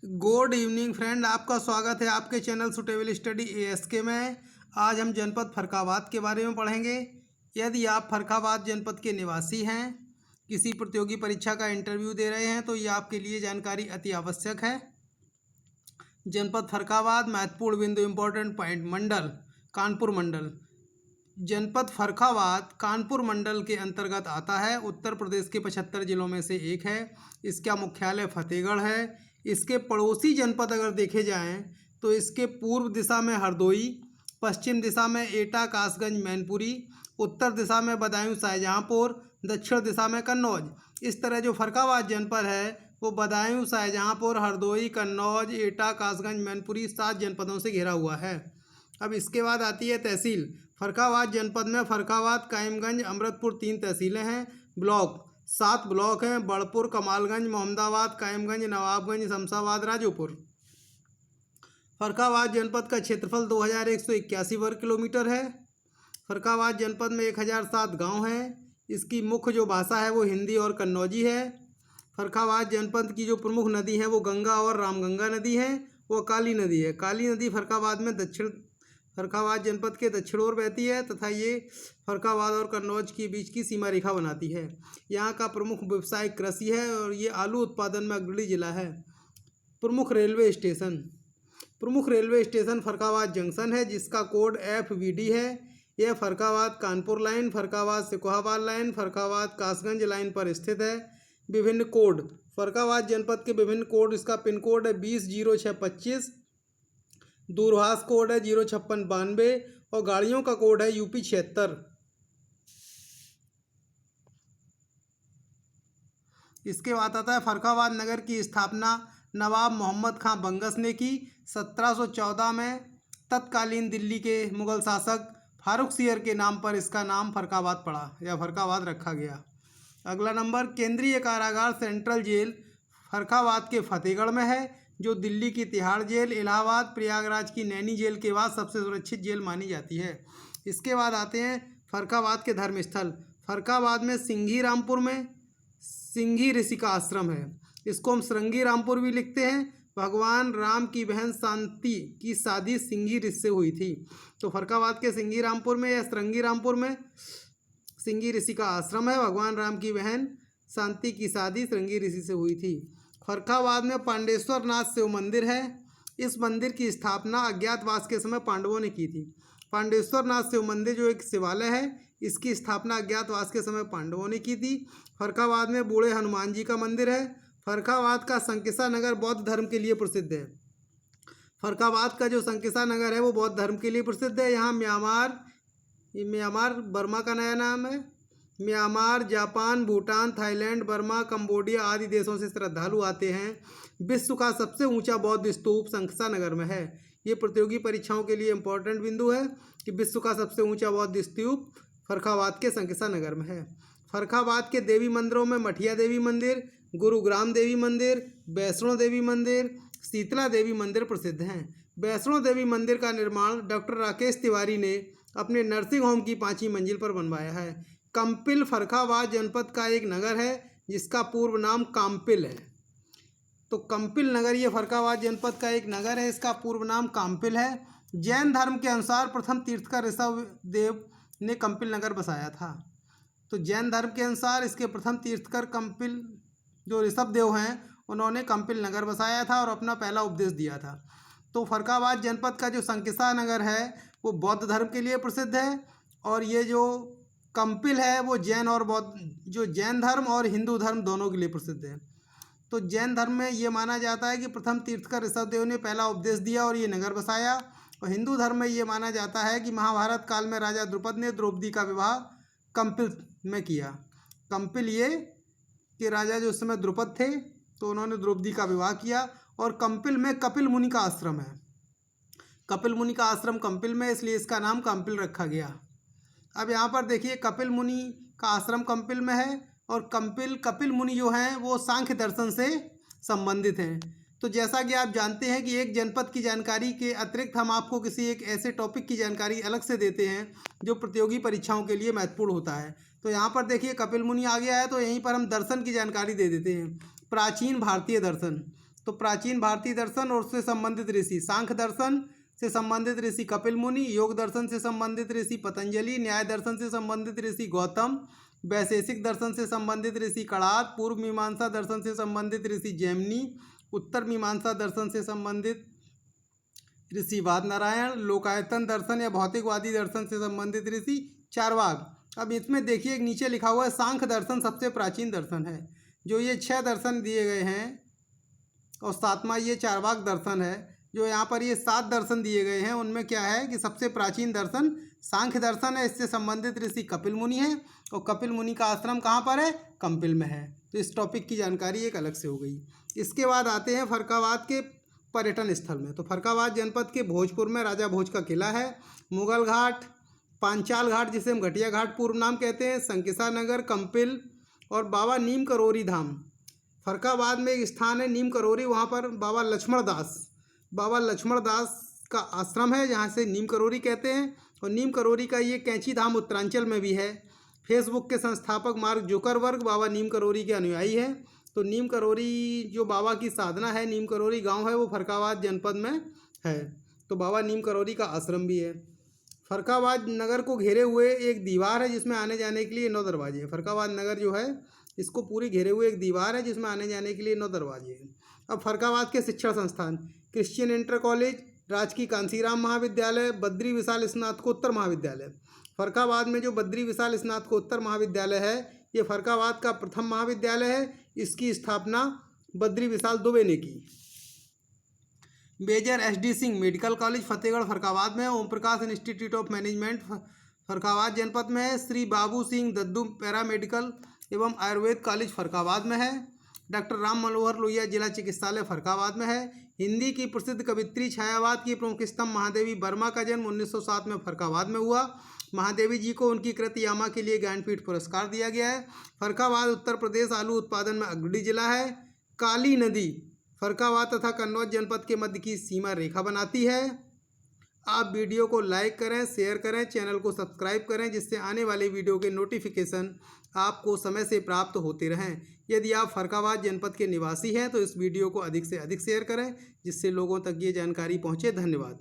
Good evening friend, आपका स्वागत है आपके चैनल सुटेबल स्टडी एएसके में। आज हम जनपद फर्रुखाबाद के बारे में पढ़ेंगे। यदि आप फर्रुखाबाद जनपद के निवासी हैं, किसी प्रतियोगी परीक्षा का इंटरव्यू दे रहे हैं, तो ये आपके लिए जानकारी अति आवश्यक है। जनपद फर्रुखाबाद, महत्वपूर्ण बिंदु, इम्पोर्टेंट पॉइंट। मंडल कानपुर मंडल। जनपद फर्रुखाबाद कानपुर मंडल के अंतर्गत आता है। उत्तर प्रदेश के 75 जिलों में से एक है। इसका मुख्यालय फतेहगढ़ है। इसके पड़ोसी जनपद अगर देखे जाएं तो इसके पूर्व दिशा में हरदोई, पश्चिम दिशा में एटा, कासगंज, मैनपुरी, उत्तर दिशा में बदायूं, शाहजहांपुर, दक्षिण दिशा में कन्नौज। इस तरह जो फर्रुखाबाद जनपद है वो बदायूं, शाहजहांपुर, हरदोई, कन्नौज, एटा, कासगंज, मैनपुरी 7 जनपदों से घिरा हुआ है। अब इसके बाद आती है तहसील। फर्रुखाबाद जनपद में फर्रुखाबाद, कायमगंज, अमृतपुर 3 तहसीलें हैं। ब्लॉक 7 ब्लॉक हैं। बड़पुर, कमालगंज, मोहम्मदाबाद, कायमगंज, नवाबगंज, शमशाबाद, राजोपुर। फर्रुखाबाद जनपद का क्षेत्रफल 2181 वर्ग किलोमीटर है। फर्रुखाबाद जनपद में 1007 गांव हैं। इसकी मुख्य जो भाषा है वो हिंदी और कन्नौजी है। फर्रुखाबाद जनपद की जो प्रमुख नदी है वो गंगा और रामगंगा नदी है। वो काली नदी है। काली नदी फर्रुखाबाद जनपद के दक्षिण ओर बहती है तथा ये फर्रुखाबाद और कन्नौज के बीच की सीमा रेखा बनाती है। यहाँ का प्रमुख व्यवसाय कृषि है और ये आलू उत्पादन में अग्रणी जिला है। प्रमुख रेलवे स्टेशन फर्रुखाबाद जंक्शन है, जिसका कोड FVD है। यह Farrukhabad Kanpur line, Farrukhabad Shikohabad line, Farrukhabad Kasganj line पर स्थित है। विभिन्न कोड फर्रुखाबाद जनपद के विभिन्न कोड। इसका पिन कोड है 200625, दूरभाष कोड है 05692 और गाड़ियों का कोड है UP 76। इसके बाद आता है फर्रुखाबाद नगर की स्थापना नवाब मोहम्मद खां बंगस ने की। 1714 में तत्कालीन दिल्ली के मुगल शासक फारुखसियर के नाम पर इसका नाम फर्रुखाबाद पड़ा या फर्रुखाबाद रखा गया। अगला नंबर, केंद्रीय कारागार सेंट्रल जेल फर्रुखाबाद के फतेहगढ़ में है, जो दिल्ली की तिहाड़ जेल, इलाहाबाद, प्रयागराज की नैनी जेल के बाद सबसे सुरक्षित जेल मानी जाती है। इसके बाद आते हैं फर्रुखाबाद के धर्मस्थल। फर्रुखाबाद में सिंघी ऋषि का आश्रम है। इसको हम श्रृंगी रामपुर भी लिखते हैं। भगवान राम की बहन शांति की शादी सिंघी ऋषि से हुई थी। तो फर्रुखाबाद के सिंघी रामपुर में या श्रृंगी रामपुर में सिंघी ऋषि का आश्रम है। भगवान राम की बहन शांति की शादी श्रृंगी ऋषि से हुई थी। फर्रुखाबाद में पांडेश्वर नाथ शिव मंदिर है। इस मंदिर की स्थापना अज्ञातवास के समय पांडवों ने की थी। पांडेश्वर नाथ शिव मंदिर जो एक शिवालय है, इसकी स्थापना अज्ञातवास के समय पांडवों ने की थी। फर्रुखाबाद में बूढ़े हनुमान जी का मंदिर है। फर्रुखाबाद का संकिसा नगर बौद्ध धर्म के लिए प्रसिद्ध है। फर्रुखाबाद का जो संकिसा नगर है वो बौद्ध धर्म के लिए प्रसिद्ध है। यहाँ म्यांमार बर्मा का नया नाम है। Myanmar, Japan, Bhutan, Thailand, Burma, Cambodia आदि देशों से श्रद्धालु आते हैं। विश्व का सबसे ऊंचा बौद्ध स्तूप संकिसा नगर में है। ये प्रतियोगी परीक्षाओं के लिए इम्पोर्टेंट बिंदु है कि विश्व का सबसे ऊंचा बौद्ध स्तूप फर्रुखाबाद के संकिसा नगर में है। फर्रुखाबाद के देवी मंदिरों में मठिया देवी मंदिर, गुरुग्राम देवी मंदिर, वैष्णो देवी मंदिर, शीतला देवी मंदिर प्रसिद्ध हैं। वैष्णो देवी मंदिर का निर्माण डॉक्टर राकेश तिवारी ने अपने नर्सिंग होम की 5वीं मंजिल पर बनवाया है। कंपिल फर्रुखाबाद जनपद का एक नगर है जिसका पूर्व नाम काम्पिल है। तो कंपिल नगर ये फर्रुखाबाद जनपद का एक नगर है, इसका पूर्व नाम काम्पिल है। जैन धर्म के अनुसार प्रथम तीर्थकर ऋषभदेव ने कंपिल नगर बसाया था। तो जैन धर्म के अनुसार इसके प्रथम तीर्थकर कंपिल जो ऋषभदेव हैं उन्होंने कंपिल नगर बसाया था और अपना पहला उपदेश दिया था। तो फर्रुखाबाद जनपद का जो संकिसा नगर है वो बौद्ध धर्म के लिए प्रसिद्ध है और ये जो कंपिल है वो जैन धर्म और हिंदू धर्म दोनों के लिए प्रसिद्ध है। तो जैन धर्म में ये माना जाता है कि प्रथम तीर्थकर ऋषभदेव ने पहला उपदेश दिया और ये नगर बसाया, और हिंदू धर्म में ये माना जाता है कि महाभारत काल में राजा द्रुपद ने द्रौपदी का विवाह कंपिल में किया। कंपिल ये कि राजा जो उस समय द्रुपद थे तो उन्होंने द्रौपदी का विवाह किया। और कंपिल में कपिल मुनि का आश्रम है। कपिल मुनि का आश्रम कंपिल में, इसलिए इसका नाम कंपिल रखा गया। अब यहाँ पर देखिए कपिल मुनि का आश्रम कंपिल में है और कपिल मुनि जो हैं वो सांख्य दर्शन से संबंधित हैं। तो जैसा कि आप जानते हैं कि एक जनपद की जानकारी के अतिरिक्त हम आपको किसी एक ऐसे टॉपिक की जानकारी अलग से देते हैं जो प्रतियोगी परीक्षाओं के लिए महत्वपूर्ण होता है। तो यहाँ पर देखिए कपिल मुनि आ गया है, तो यहीं पर हम दर्शन की जानकारी दे देते हैं। प्राचीन भारतीय दर्शन, तो प्राचीन भारतीय दर्शन और उससे संबंधित ऋषि, सांख्य दर्शन से संबंधित ऋषि कपिल मुनि, योग दर्शन से संबंधित ऋषि पतंजलि, न्याय दर्शन से संबंधित ऋषि गौतम, वैशेषिक दर्शन से संबंधित ऋषि कणाद, पूर्व मीमांसा दर्शन से संबंधित ऋषि जैमिनी, उत्तर मीमांसा दर्शन से संबंधित ऋषि वादनारायण, लोकायतन दर्शन या भौतिकवादी दर्शन से संबंधित ऋषि चारवाक। अब इसमें देखिए एक नीचे लिखा हुआ है सांख्य दर्शन सबसे प्राचीन दर्शन है। जो ये 6 दर्शन दिए गए हैं और 7वां ये चारवाक दर्शन है। जो यहाँ पर ये 7 दर्शन दिए गए हैं उनमें क्या है कि सबसे प्राचीन दर्शन सांख्य दर्शन है। इससे संबंधित ऋषि कपिल मुनि है और कपिल मुनि का आश्रम कहाँ पर है? कंपिल में है। तो इस टॉपिक की जानकारी एक अलग से हो गई। इसके बाद आते हैं फरक्काबाद के पर्यटन स्थल में। तो फरक्काबाद जनपद के भोजपुर में राजा भोज का किला है, मुगल घाट, पांचाल घाट जिसे हम घटिया घाट पूर्व नाम कहते हैं, संकिसा नगर, कंपिल और बाबा नीम करोरी धाम। फरक्काबाद में एक स्थान है नीम करोरी, वहाँ पर बाबा लक्ष्मण दास का आश्रम है जहाँ से नीम करोरी कहते हैं। और नीम करोरी का ये कैंची धाम उत्तरांचल में भी है। फेसबुक के संस्थापक मार्क जुकरबर्ग बाबा नीम करोरी के अनुयायी हैं। तो नीम करोरी जो बाबा की साधना है, नीम करोरी गांव है वो फरक्काबाद जनपद में है। तो बाबा नीम करोरी का आश्रम भी है। फरक्काबाद नगर को घेरे हुए एक दीवार है जिसमें आने जाने के लिए 9 दरवाजे हैं। फरक्काबाद नगर जो है इसको पूरी घेरे हुए एक दीवार है जिसमें आने जाने के लिए 9 दरवाजे हैं। अब फरक्काबाद के शिक्षण संस्थान, क्रिश्चियन इंटर कॉलेज, राजकीय कांसीराम महाविद्यालय, बद्री विशाल स्नातकोत्तर महाविद्यालय। फरक्काबाद में जो बद्री विशाल स्नातकोत्तर महाविद्यालय है ये फरक्काबाद का प्रथम महाविद्यालय है। इसकी स्थापना बद्री विशाल दुबे ने की। Major SD Singh medical college Fatehgarh Farrukhabad में है। Om Prakash institute of management Farrukhabad जनपद में है। श्री बाबू सिंह दद्दू पैरामेडिकल एवं आयुर्वेद कॉलेज फरक्काबाद में है। डॉक्टर राम मनोहर लोहिया जिला चिकित्सालय फरक्काबाद में है। हिंदी की प्रसिद्ध कवित्री छायावाद की प्रमुख स्तंभ महादेवी वर्मा का जन्म 1907 में फरक्काबाद में हुआ। महादेवी जी को उनकी कृति यामा के लिए ज्ञानपीठ पुरस्कार दिया गया है। फरक्काबाद उत्तर प्रदेश आलू उत्पादन में अग्रणी जिला है। काली नदी फरक्काबाद तथा कन्नौज जनपद के मध्य की सीमा रेखा बनाती है। आप वीडियो को लाइक करें, शेयर करें, चैनल को सब्सक्राइब करें जिससे आने वाले वीडियो के नोटिफिकेशन आपको समय से प्राप्त होते रहें। यदि आप फरक्काबाद जनपद के निवासी हैं तो इस वीडियो को अधिक से अधिक शेयर करें जिससे लोगों तक ये जानकारी पहुँचे। धन्यवाद।